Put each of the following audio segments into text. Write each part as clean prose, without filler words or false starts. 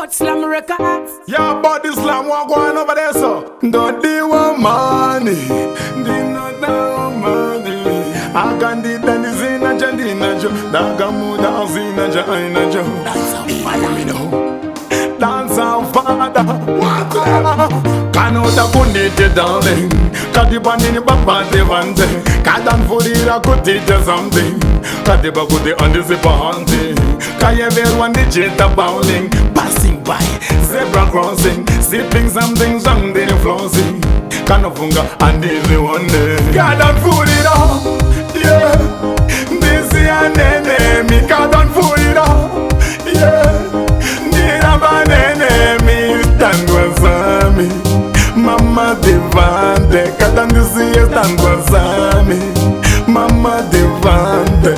But Slam Records. Yeah, but this slam one going over there, so don't they want money? They not want money. I can't do that. This in a jandina jo. Dagamu da zina jaina jo. Me know. Dance our father. Kanota kunite darling. Kadibani baba devante. Kadan furira kutite something. Kadiba kuti andisipa hunting. Kayeverwan the jeta bowling. Passing by, zebra crossing. Sipping something, something flossing. Kanofunga and the one day. Kadan furira. Yeah. This is an enemy. Kadan furira. Yeah. Mama devante, cada dizia estando zami. Mama devante.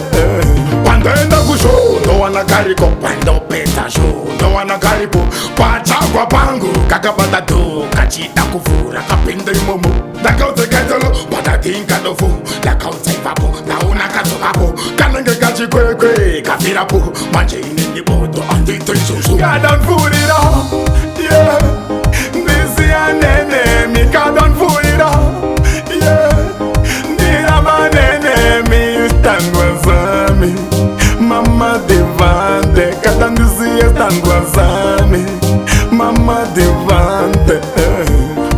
Quando anda com show, não anda carico. Quando peta show, não anda carico. Pachagua pango, cacabata do, cachita kufura, capinda e momo. Da causa caetolo, patatin cadofu. Da causa e vapo, da una catocapo. Cananga cachi kwe, cafirapo. Manjini de bodo, andi tem susu. Cada furira, yeah. An enemy, God don't fool it up. Yeah, need a man enemy, stand with me. Mama devante, cada dizia stand with me. Mama devante.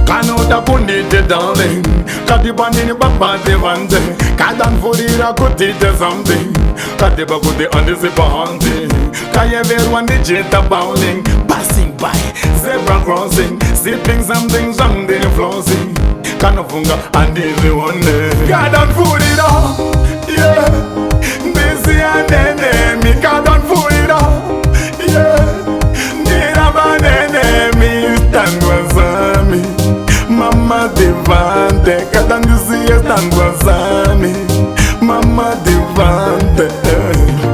Canota punite darling, kadibani baba devante. Kadan furira kutite something. Kadiba kuti andisipa hunting. Kayeverwan the jeta bowling. Passing by, zebra crossing. Sipping something, something flossing. Kanofunga and the one day. God don't fool it up. Yeah. This is an enemy. God don't fool it up. Yeah. Need a man enemy. Stand with me. Mama devante. Cada dizia stand with me. Mama devante.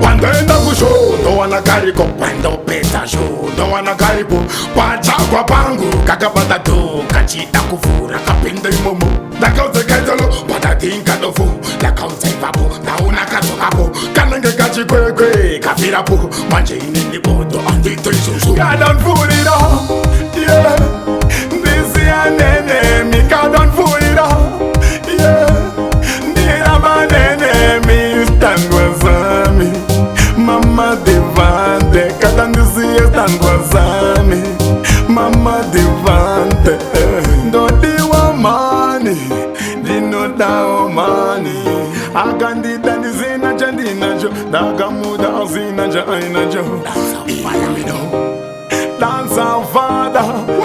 Quando anda com show, não anda carico. Quando peta show, não anda carico. Pachagua pango, cacabata do, cachita kufura, capinda e momo. Da causa caetolo, patatin cadofu. Da causa e vapo, da una catocapo. Cananga cachi kwe, cafirapo. Manjini de bodo, andi tem susu. God don't fool it up. Yeah. This is an enemy. God don't fool it up. Yeah. Need a man enemy. Stand with me. Mama devante, cada dizia stand with me. Mama devante. Don't they want money? They know that money. I can't do that. Is in a jandina jo. Dagamu da zina jaina jo. Me know. Dance our father.